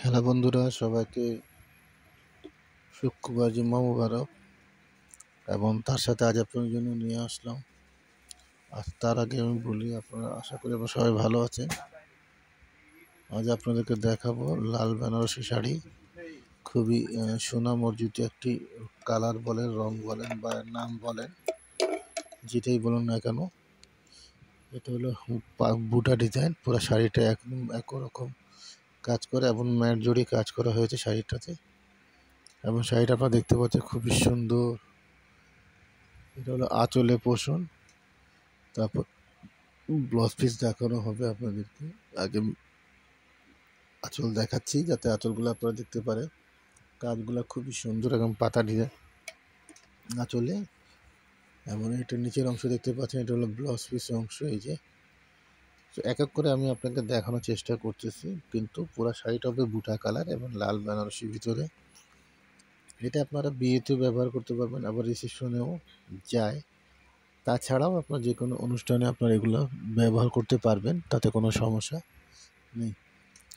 Hello বন্ধুরা, সবাইকে শুক্রবার জুম্মা মুবারক। এবং তার সাথে আজ আপনার জন্য নিয়ে আসলাম। আর তার আগে আমি বলি, আপনারা আশা করি আপনারা সবাই ভালো আছেন। আজ আপনাদেরকে দেখাবো লাল বেনারসি শাড়ি। খুবই সুনাম অর্জিত একটি কালার বলেন, রং বলেন বা নাম বলেন, যেটাই বলুন না কেন। এটা হলো বুটা ডিজাইন। পুরো শাড়িটা একদম একরকম কাজ করে এবং ম্যাট জড়ি কাজ করা হয়েছে শাড়িটাতে। এবং শাড়িটা আপনারা দেখতে পাচ্ছেন খুবই সুন্দর। এটা হলো আঁচলে পোষণ। তারপর ব্লাউজ পিস দেখানো হবে আপনাদেরকে। আগে আঁচল দেখাচ্ছি যাতে আঁচলগুলো আপনারা দেখতে পারেন। কাজগুলো খুবই সুন্দর এবং পাতা ডিজাইন আঁচলে। এবং এটা নিচের অংশ দেখতে পাচ্ছেন, এটা হলো ব্লাউজ পিস অংশ। এই যে এক এক করে আমি আপনাকে দেখানোর চেষ্টা করতেছি, কিন্তু পুরো শাড়িটা হবে বুটা কালার এবং লাল বেনারসির ভিতরে। এটা আপনারা বিয়েতেও ব্যবহার করতে পারবেন, আবার রিসেপশনেও যায়। তাছাড়াও আপনার যে কোনো অনুষ্ঠানে আপনারা এগুলো ব্যবহার করতে পারবেন, তাতে কোনো সমস্যা নেই।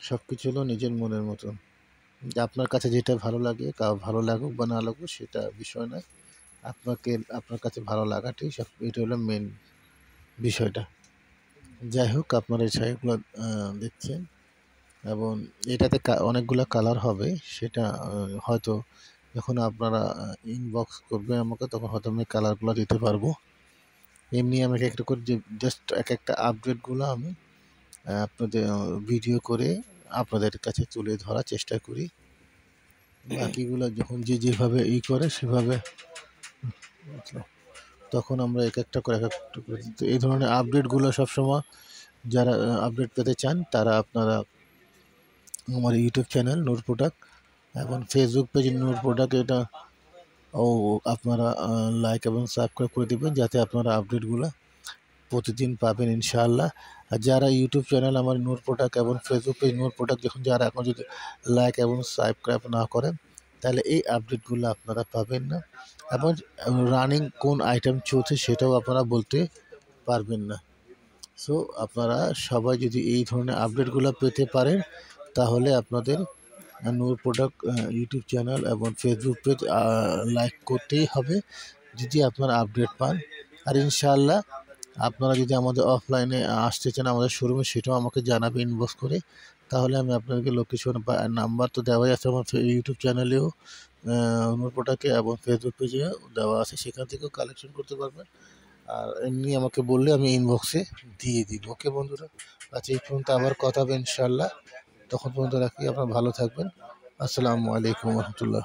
সব কিছু হলো নিজের মনের মতন। আপনার কাছে যেটা ভালো লাগে, ভালো লাগুক বা না লাগুক সেটা বিষয় নয়। আপনার কাছে ভালো লাগাটাই সব, এটা হলো মেন বিষয়টা। যাই হোক, আপনারা এই শাড়িগুলো দেখছেন এবং এটাতে অনেকগুলো কালার হবে। সেটা হয়তো যখন আপনারা ইনবক্স করবেন আমাকে, তখন হয়তো আমি কালারগুলো দিতে পারবো। এমনি আমি একটা করে জাস্ট এক একটা আপডেটগুলো আমি আপনাদের ভিডিও করে আপনাদের কাছে তুলে ধরার চেষ্টা করি। বাকিগুলো যখন যেভাবে করে সেভাবে তখন আমরা এক একটা করে এই ধরনের আপডেটগুলো সবসময় যারা আপডেট পেতে চান তারা আপনারা আমার ইউটিউব চ্যানেল নূর প্রোডাক্ট এবং ফেসবুক পেজ নূর প্রোডাক্ট, এটা আপনারা লাইক এবং সাবস্ক্রাইব করে দেবেন, যাতে আপনারা আপডেটগুলো প্রতিদিন পাবেন ইনশাআল্লাহ। আর যারা ইউটিউব চ্যানেল আমার নূর প্রোডাক্ট এবং ফেসবুক পেজ নূর প্রোডাক্ট যারা এখন যদি লাইক এবং সাবস্ক্রাইব না করেন, তাহলে এই আপডেটগুলো আপনারা পাবেন না এবং রানিং কোন আইটেম চলছে সেটাও আপনারা বলতে পারবেন না। সো আপনারা সবাই যদি এই ধরনের আপডেটগুলো পেতে পারেন, তাহলে আপনাদের নূর প্রোডাক্ট ইউটিউব চ্যানেল এবং ফেসবুক পেজ লাইক করতেই হবে যদি আপনারা আপডেট পান। আর ইনশাআল্লাহ আপনারা যদি আমাদের অফলাইনে আসতে চান আমাদের শোরুমে, সেটাও আমাকে জানাবে ইনবক্স করে। তাহলে আমি আপনাদেরকে লোকেশন বা নাম্বার তো দেওয়াই আছে আমার ইউটিউব চ্যানেলেও, নূর প্রোডাক্টে এবং ফেসবুক পেজেও দেওয়া আছে, সেখান থেকেও কালেকশন করতে পারবেন। আর এমনি আমাকে বললে আমি ইনবক্সে দিয়ে দিব। ওকে বন্ধুরা, আচ্ছা এই পর্যন্ত আবার কথা হবে ইনশাআল্লাহ। তখন পর্যন্ত রাখি, আপনারা ভালো থাকবেন। আসসালামু আলাইকুম রহমতুল্লাহ।